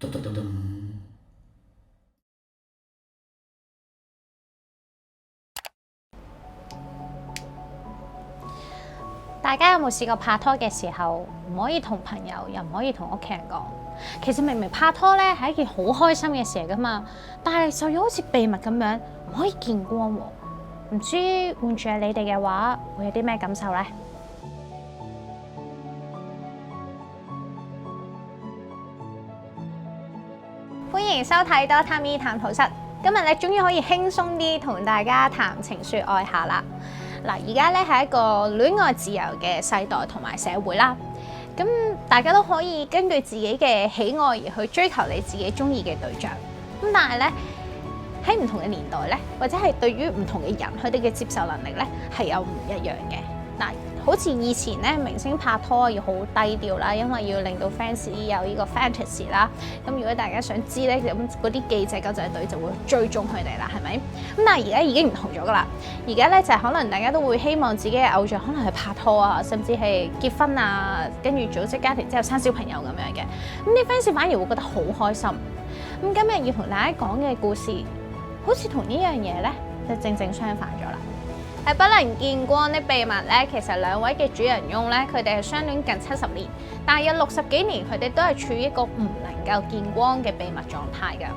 噔噔噔噔。大家有冇試過拍拖嘅時候唔可以同朋友，又唔可以同屋企人講？其實明明拍拖咧係一件好開心嘅事嚟噶嘛，但係就要好似秘密咁樣唔可以見光喎。唔知換住係你哋嘅話，會有啲咩感受呢？歡迎收睇多探咪談吐室。今日咧終於可以輕鬆啲同大家談情説愛下啦。嗱，而家咧係一個戀愛自由嘅世代同埋社會啦。咁大家都可以根據自己嘅喜愛而去追求你自己中意嘅對象。咁但係咧喺唔同嘅年代咧，或者係對於唔同嘅人，佢哋嘅接受能力咧係有唔一樣嘅。嗱，好似以前咧，明星拍拖要好低調啦，因為要令到 fans 有呢個 fantasy 啦。咁如果大家想知咧，咁嗰啲記者狗仔隊就會追蹤佢哋啦，係咪？咁但係而家已經唔同咗噶啦。而家咧就係可能大家都會希望自己嘅偶像可能係拍拖啊，甚至係結婚啊，跟住組織家庭之後生小朋友咁樣嘅。咁啲 fans 反而會覺得好開心。咁今日要同大家講嘅故事，好似同呢樣嘢咧就正正相反咗啦。係不能見光的秘密咧，其實兩位嘅主人翁咧，佢哋係相戀近70年，但係有60幾年，佢哋都係處於一個唔能夠見光嘅秘密狀態㗎。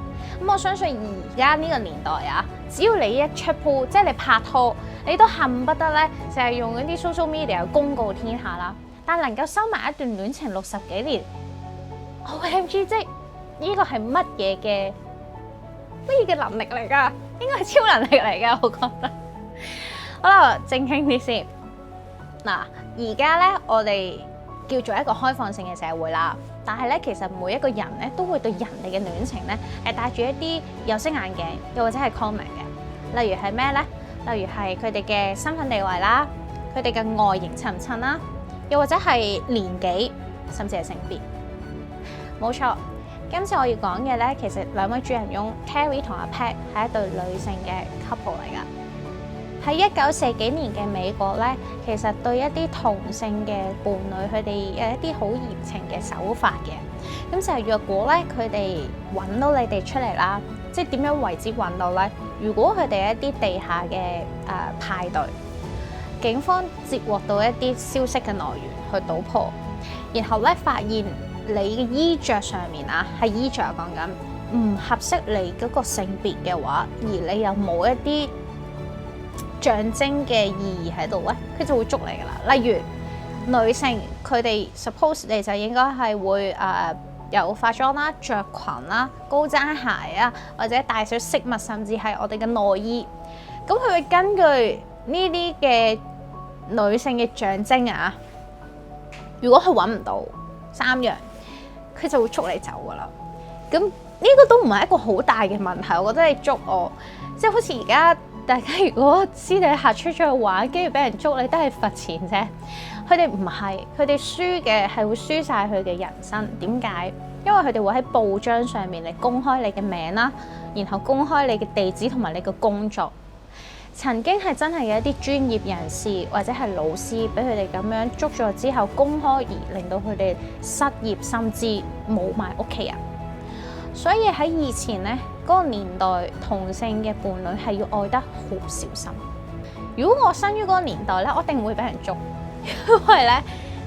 咁我相信而家呢個年代啊，只要你一出鋪，即係你拍拖，你都恨不得咧就係用嗰啲 social media 公告天下啦。但能夠收埋一段戀情60幾年，OMG，即係呢個係乜嘢嘅能力嚟㗎？應該係超能力嚟㗎，我覺得。好啦，正經啲先。嗱，而家咧我哋叫做一個開放性嘅社會啦，但係咧其實每一個人咧都會對人哋嘅戀情咧係戴住一啲有色眼鏡，又或者係 comment 嘅。例如係咩咧？例如係佢哋嘅身份地位啦，佢哋嘅外形襯唔襯啦，又或者係年紀，甚至係性別。冇錯，今次我要講嘅咧，其實兩位主人翁 Terry 同阿 Pat 係一對女性嘅 couple 嚟㗎。喺1940幾年嘅美國咧，其實對一啲同性嘅伴侶，佢哋有一啲好嚴懲嘅手法嘅。咁就係若果咧，佢哋揾到你哋出嚟啦，即係點樣為之揾到咧？如果佢哋一啲地下嘅派對，警方接獲到一啲消息嘅來源去搗破，然後咧發現你嘅衣着上面啊，係衣着講緊唔合適你嗰個性別嘅話，而你又冇一啲象徵嘅意義喺度咧，佢就會捉你噶啦。例如女性，佢哋 suppose 你就應該係會有化妝啦、着裙啦、高踭鞋啊，或者大小飾物，甚至係我哋嘅內衣。咁佢會根據呢啲嘅女性嘅象徵啊，如果佢揾唔到3樣，佢就會捉你走噶啦。咁呢個都唔係一個好大嘅問題，我覺得你捉我，即係好似而家。大家如果私底下出咗去玩，跟住俾人捉你，都係罰錢啫。佢哋唔係，佢哋輸嘅係會輸晒佢嘅人生。點解？因為佢哋會喺報章上面嚟公開你嘅名啦，然後公開你嘅地址同埋你嘅工作。曾經係真係有一啲專業人士或者係老師，俾佢哋咁樣捉咗之後公開，而令到佢哋失業，甚至冇埋屋企人。所以喺以前咧，嗰個年代同性嘅伴侶係要愛得好小心。如果我生於嗰個年代咧，我一定會俾人捉，因為咧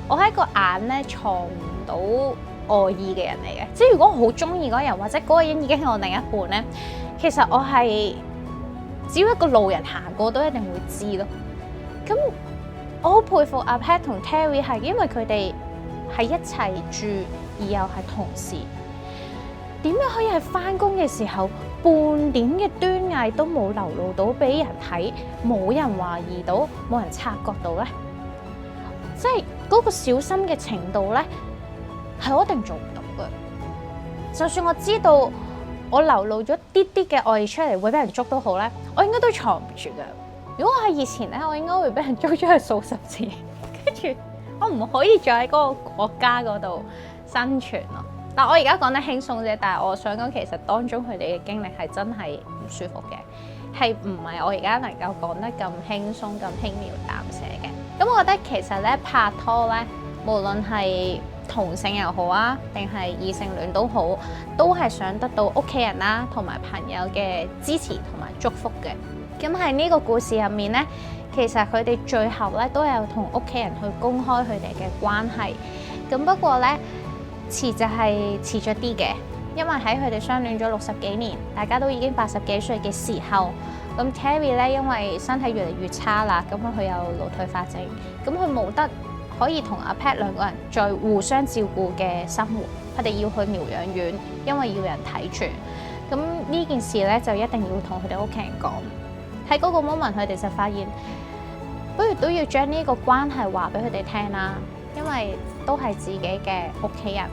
我係一個眼咧藏唔到愛意嘅人嚟嘅。即係如果我好中意嗰個人，或者嗰個人已經係我另一半咧，其實我係只要一個路人行過都一定會知咯。咁我好佩服阿 Pat 同 Terry 係因為佢哋係一齊住，而又係同事。點樣可以喺返工嘅時候半點嘅端倪都冇流露到俾人睇，冇人懷疑到，冇人察覺到咧？即係嗰個小心嘅程度咧，係我一定做唔到嘅。就算我知道我流露咗啲啲嘅愛意出嚟會俾人捉都好咧，我應該都藏唔住嘅。如果我喺以前咧，我應該會俾人捉咗去數十次，跟住我唔可以再喺嗰個國家嗰度生存咯。嗱，我而家講得輕鬆啫，但係我想講其實當中佢哋嘅經歷係真係唔舒服嘅，係唔係我而家能夠講得咁輕鬆、咁輕描淡寫嘅？咁我覺得其實咧拍拖咧，無論係同性又好啊，定係異性戀都好，都係想得到屋企人啦同埋朋友嘅支持同埋祝福嘅。咁喺呢個故事入面呢，其實佢哋最後咧都有同屋企人去公開佢哋嘅關係。咁不過呢，遲就係遲咗啲嘅，因為喺佢哋相戀咗60幾年，大家都已經80幾歲嘅時候，咁 Terry 咧因為身體越嚟越差啦，咁佢有腦退化症，咁佢冇得可以同阿 Pat 兩個人再互相照顧嘅生活，佢哋要去療養院，因為要人睇住。咁呢件事咧就一定要同佢哋屋企人講。喺嗰個 moment， 佢哋就發現，不如都要將呢個關係話俾佢哋聽啦，因為都係自己嘅屋企人。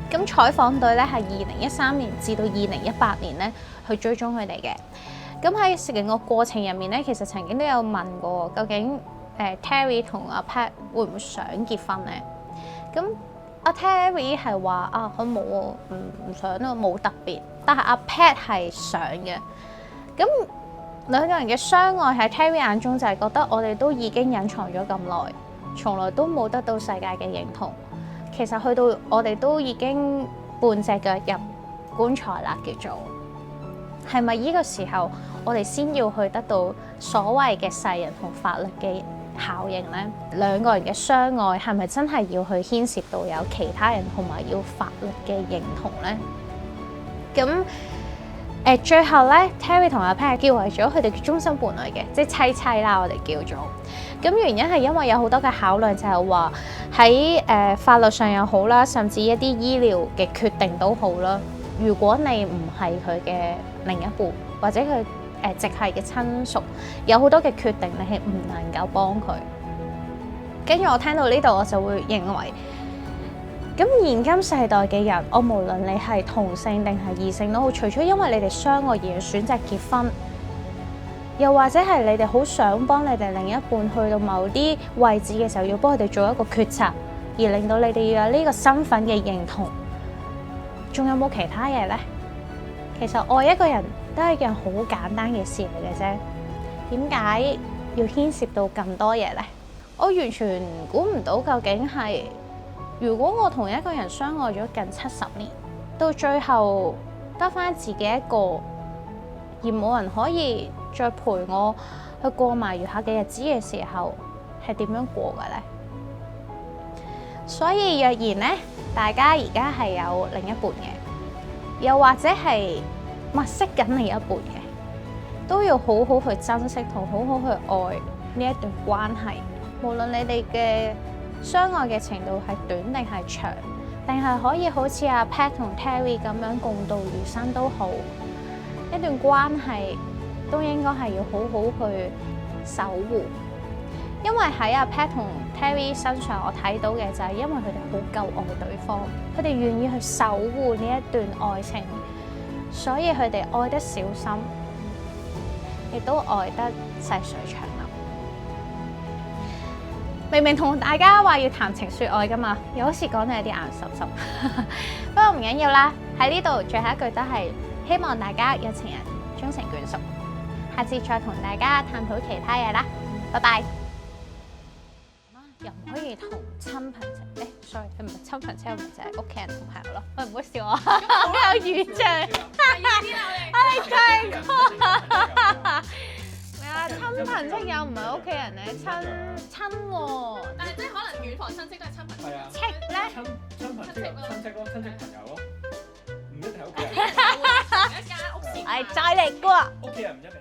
咁採訪隊咧係2013年至到2018年咧去追蹤佢哋嘅。咁喺成個過程入面咧，其實曾經都有問過，究竟Terry 同阿 Pat 會唔會想結婚咧？咁阿 Terry 係話啊，佢冇唔想咯，冇特別。但係阿 Pat 係想嘅。咁兩個人嘅相愛喺 Terry 眼中就係覺得我哋都已經隱藏咗咁耐，從來都冇得到世界嘅認同。其實去到我哋都已經半隻腳入棺材啦，叫做係咪呢個時候我哋先要去得到所謂嘅世人同法律嘅效應呢？兩個人嘅相愛係咪真係要去牽涉到有其他人同埋要法律嘅認同呢？咁最後咧 Terry 同阿 Pat 結為咗佢哋嘅終身伴侶嘅，即係妻啦，我哋叫做。咁原因係因為有好多嘅考慮，就係話喺法律上又好啦，甚至一啲醫療嘅決定都好啦。如果你唔係佢嘅另一半，或者佢直系嘅親屬，有好多嘅決定你係唔能夠幫佢。跟住我聽到呢度，我就會認為，咁現今世代嘅人，我無論你係同性定係異性都好，除咗因為你哋相愛而選擇結婚，又或者係你哋好想幫你哋另一半去到某啲位置嘅時候，要幫佢哋做一個決策，而令到你哋要有呢個身份嘅認同，仲有冇其他嘢呢？其實愛一個人都係一件好簡單嘅事嚟嘅啫，點解要牽涉到咁多嘢呢？我完全估唔到究竟係，如果我同一個人相愛咗近70年，到最後得返自己一個，而冇人可以再陪我去過埋餘下嘅日子嘅時候，係點樣過嘅呢？所以若然呢，大家而家係有另一半嘅，又或者係物色緊另一半嘅，都要好好去珍惜同好好去愛呢一段關係。無論你哋嘅相愛嘅程度係短定係長，定係可以好似阿 Pat 同 Terry 咁樣共度餘生都好，一段關係都應該係要好好去守護。因為喺阿 Pat 同 Terry 身上，我睇到嘅就係因為佢哋好夠愛對方，佢哋願意去守護呢一段愛情，所以佢哋愛得小心，亦都愛得細水長流。明明同大家話要談情說愛噶嘛，有時講到有啲眼濕濕。不過唔緊要啦，喺呢度最後一句都係希望大家有情人終成眷屬。下次再同大家探討其他嘢啦，拜拜。又唔可以同親朋戚，sorry， 佢唔係親朋戚友，就係屋企人同朋友咯。喂，唔好笑我，好有語障。我哋再講。咩啊？親朋戚友唔係屋企人咧，親喎。但係即係可能遠房親戚都係親朋戚友。戚咧？親朋戚友，親戚咯，親戚朋友咯，唔一定係屋企人。一間屋事。係再嚟過。屋企人唔一定。